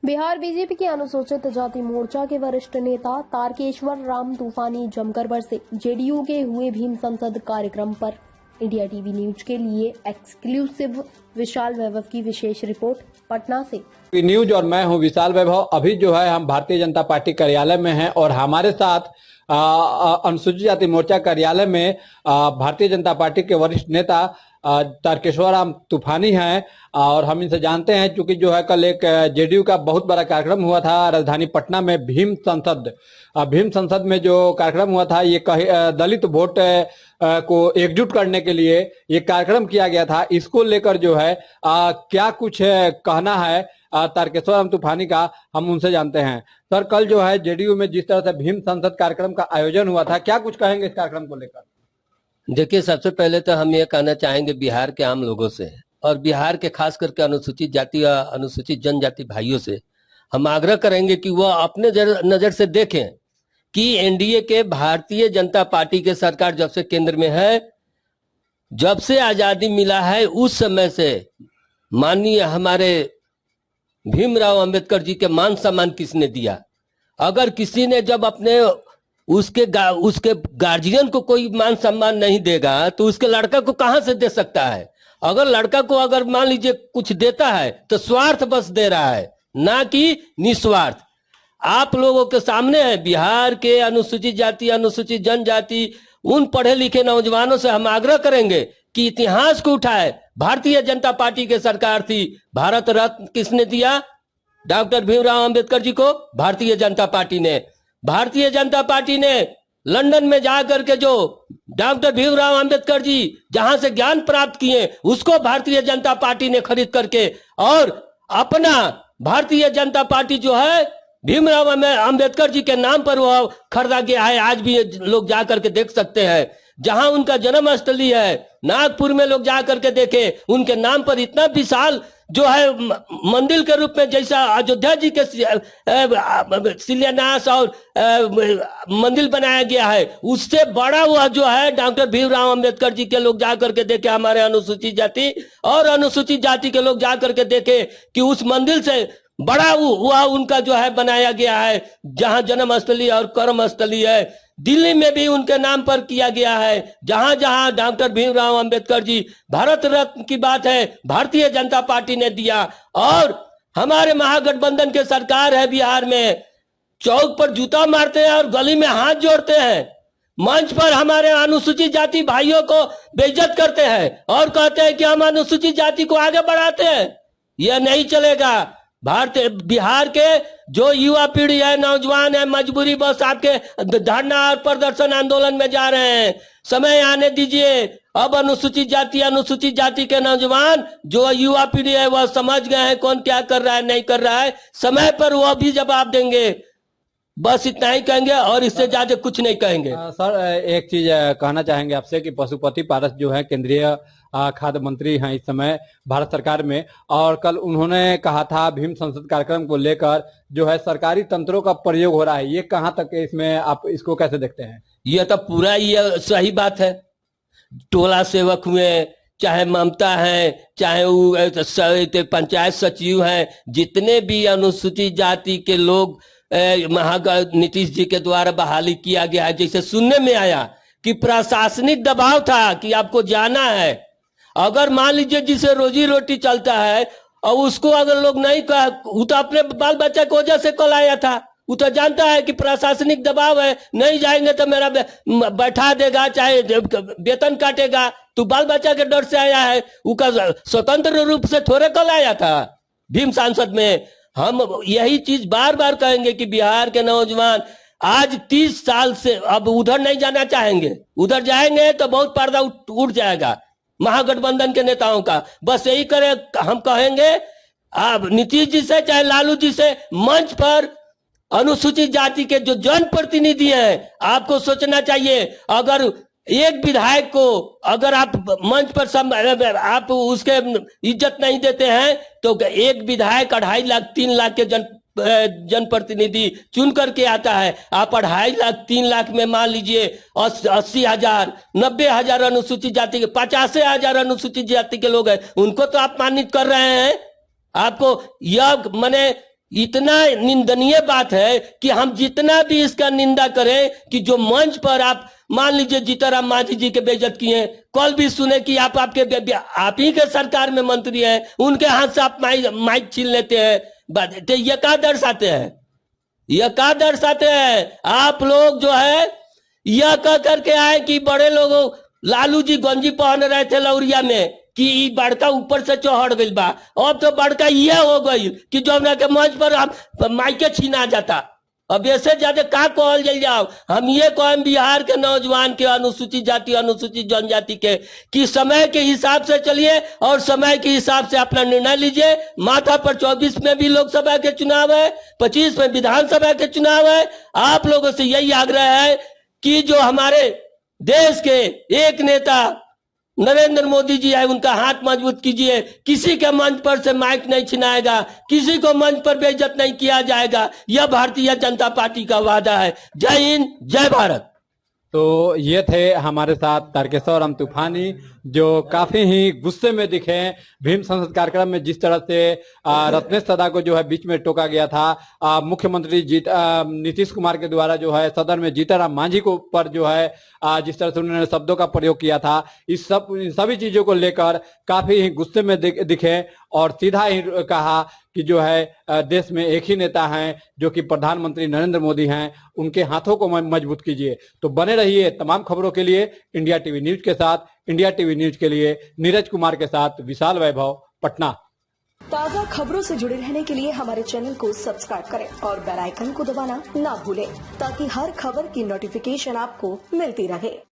Bihar BJP के अनुसूचित जाति मोर्चा के वरिष्ठ नेता तारकेश्वर राम तूफानी जमकर बरसे। जेडीयू के हुए भीम संसद कार्यक्रम पर इंडिया टीवी न्यूज के लिए एक्सक्लूसिव विशाल वैभव की विशेष रिपोर्ट पटना से। न्यूज और मैं हूं विशाल वैभव। अभी जो है हम भारतीय जनता पार्टी कार्यालय में हैं और हमारे साथ अनुसूचित जाति मोर्चा कार्यालय में भारतीय जनता पार्टी के वरिष्ठ नेता तारकेश्वर राम तूफानी हैं और हम इनसे जानते हैं क्योंकि जो है कल एक जेडीयू का बहुत बड़ा कार्यक्रम हुआ था राजधानी पटना में भीम संसद में जो कार्यक्रम हुआ था ये दलित वोट को एकजुट करने के लिए ये कार्यक्रम किया गया था। इसको लेकर जो है क्या कुछ कहना है तारकेश्वर राम तूफानी का, हम उनसे जानते हैं। सर, कल जो है जेडीयू में जिस तरह से भीम संसद कार्यक्रम का आयोजन हुआ था, क्या कुछ कहेंगे इस कार्यक्रम को लेकर? देखिए, सबसे पहले तो हम ये कहना चाहेंगे बिहार के आम लोगों से और बिहार के खास करके अनुसूचित जाति या अनुसूचित जनजाति भाइयों से हम आग्रह करेंगे कि वह अपने नजर से देखें कि एनडीए के भारतीय जनता पार्टी के सरकार जब से केंद्र में है, जब से आजादी मिला है, उस समय से माननीय हमारे भीमराव अंबेडकर जी के मान सम्मान किसने दिया? अगर किसी ने जब अपने उसके गार्जियन को कोई मान सम्मान नहीं देगा तो उसके लड़का को कहां से दे सकता है? अगर लड़का को अगर मान लीजिए कुछ देता है तो स्वार्थ बस दे रहा है, ना कि निस्वार्थ। आप लोगों के सामने है बिहार के अनुसूचित जाति अनुसूचित जनजाति उन पढ़े लिखे नौजवानों से हम आग्रह करेंगे कि इतिहास को उठाए। भारतीय जनता पार्टी की सरकार थी, भारत रत्न किसने दिया? डॉक्टर भीमराव अंबेडकर जी को भारतीय जनता पार्टी ने। भारतीय जनता पार्टी ने लंदन में जाकर के जो डॉक्टर भीमराव अंबेडकर जी जहां से ज्ञान प्राप्त किए उसको भारतीय जनता पार्टी ने खरीद करके और अपना भारतीय जनता पार्टी जो है भीमराव अंबेडकर जी के नाम पर वो खरीदा गया है। आज भी लोग जाकर के देख सकते हैं, जहां उनका जन्म स्थली है नागपुर में लोग जाकर के देखे, उनके नाम पर इतना विशाल जो है मंदिर के रूप में, जैसा अयोध्या जी के शिलान्यास और मंदिर बनाया गया है, उससे बड़ा वह जो है डॉक्टर भीमराव अंबेडकर जी के लोग जाकर के देखे। हमारे अनुसूचित जाति और अनुसूचित जाति के लोग जाकर के देखे कि उस मंदिर से बड़ा वह उनका जो है बनाया गया है, जहां जन्म स्थली और कर्म स्थली है। दिल्ली में भी उनके नाम पर किया गया है। जहां जहां डॉक्टर भीमराव अंबेडकर जी, भारत रत्न की बात है, भारतीय जनता पार्टी ने दिया। और हमारे महागठबंधन के सरकार है बिहार में, चौक पर जूता मारते हैं और गली में हाथ जोड़ते हैं, मंच पर हमारे अनुसूचित जाति भाइयों को बेइज्जत करते हैं और कहते हैं कि हम अनुसूचित जाति को आगे बढ़ाते हैं। यह नहीं चलेगा। बिहार के जो युवा पीढ़ी है, नौजवान है, मजबूरी बस आपके धरना और प्रदर्शन आंदोलन में जा रहे हैं। समय आने दीजिए। अब अनुसूचित जाति के नौजवान जो युवा पीढ़ी है वह समझ गए हैं कौन क्या कर रहा है, नहीं कर रहा है। समय पर वह भी जवाब देंगे। बस इतना ही कहेंगे और इससे ज्यादा कुछ नहीं कहेंगे। सर, एक चीज कहना चाहेंगे आपसे कि पशुपति पारस जो है केंद्रीय खाद्य मंत्री हैं इस समय भारत सरकार में, और कल उन्होंने कहा था भीम संसद कार्यक्रम को लेकर जो है सरकारी तंत्रों का प्रयोग हो रहा है, ये कहां तक है? इसमें आप इसको कैसे देखते हैं? ये तो पूरा ये सही बात है। टोला सेवक हुए, चाहे ममता है, चाहे पंचायत सचिव हैं, जितने भी अनुसूचित जाति के लोग नीतीश जी के द्वारा बहाली किया गया है। जैसे सुनने में आया कि प्रशासनिक दबाव था कि आपको जाना है। अगर मान लीजिए जिसे रोजी रोटी चलता है और उसको अगर लोग नहीं कहा, वो तो अपने बाल बच्चा की वजह से कल आया था, वो तो जानता है कि प्रशासनिक दबाव है, नहीं जाएंगे तो मेरा बैठा देगा, चाहे वेतन काटेगा। तो बाल बच्चा के डर से आया है, उसका स्वतंत्र रूप से थोड़े कल आया था भीम सांसद में। हम यही चीज बार बार कहेंगे कि बिहार के नौजवान आज 30 साल से अब उधर नहीं जाना चाहेंगे। उधर जाएंगे तो बहुत पर्दा उठ जाएगा महागठबंधन के नेताओं का। बस यही करे हम कहेंगे, आप नीतीश जी से चाहे लालू जी से मंच पर अनुसूचित जाति के जो जनप्रतिनिधि हैं, आपको सोचना चाहिए। अगर एक विधायक को अगर आप मंच पर आप उसके इज्जत नहीं देते हैं तो एक विधायक 2.5 लाख 3 लाख के जनप्रतिनिधि चुन करके आता है। आप 2.5 लाख 3 लाख में मान लीजिए 80,000 90,000 अनुसूचित जाति के 85,000 अनुसूचित जाति के लोग हैं, उनको तो आप मानित कर रहे हैं। आपको यह माने इतना निंदनीय बात है कि हम जितना भी इसका निंदा करें कि जो मंच पर आप मान लीजिए जीतनराम मांझी जी के बेइज्जत किए, कल भी सुने कि आप ही के सरकार में मंत्री हैं, उनके हाथ से आप माइक छीन लेते हैं। तो ये क्या दर्शाते हैं, यह क्या दर्शाते हैं? आप लोग जो है यह कह करके आए कि बड़े लोगों, लालू जी गंजी पहन रहे थे लौरिया में कि बड़का ऊपर से चढ़ गई बा। अब तो बड़का यह हो गई कि जो के मंच पर हम माइके छीना जाता। अब ऐसे ज्यादा का कहल जल जाओ। हम ये कहें बिहार के नौजवान के, अनुसूचित जाति अनुसूचित जनजाति के, कि समय के हिसाब से चलिए और समय के हिसाब से अपना निर्णय लीजिए। माथा पर 24 में भी लोकसभा के चुनाव है, 25 में विधानसभा के चुनाव है। आप लोगों से यही आग्रह है कि जो हमारे देश के एक नेता नरेंद्र मोदी जी है, उनका हाथ मजबूत कीजिए। किसी के मंच पर से माइक नहीं छिनाएगा, किसी को मंच पर बेइज्जत नहीं किया जाएगा। यह भारतीय जनता पार्टी का वादा है। जय हिंद, जय भारत। तो ये थे हमारे साथ तारकेश्वर राम तूफानी, जो काफी ही गुस्से में दिखे भीम संसद कार्यक्रम में। जिस तरह से रत्नेश सदा को जो है बीच में टोका गया था, मुख्यमंत्री नीतीश कुमार के द्वारा जो है सदन में जीतनराम मांझी को पर जो है जिस तरह से उन्होंने शब्दों का प्रयोग किया था, इन सभी चीजों को लेकर काफी ही गुस्से में दिखे और सीधा ही कहा कि जो है देश में एक ही नेता हैं जो कि प्रधानमंत्री नरेंद्र मोदी हैं, उनके हाथों को मजबूत कीजिए। तो बने रहिए तमाम खबरों के लिए इंडिया टीवी न्यूज के साथ। इंडिया टीवी न्यूज के लिए नीरज कुमार के साथ विशाल वैभव, पटना। ताज़ा खबरों से जुड़े रहने के लिए हमारे चैनल को सब्सक्राइब करें और बेल आइकन को दबाना ना भूलें, ताकि हर खबर की नोटिफिकेशन आपको मिलती रहे।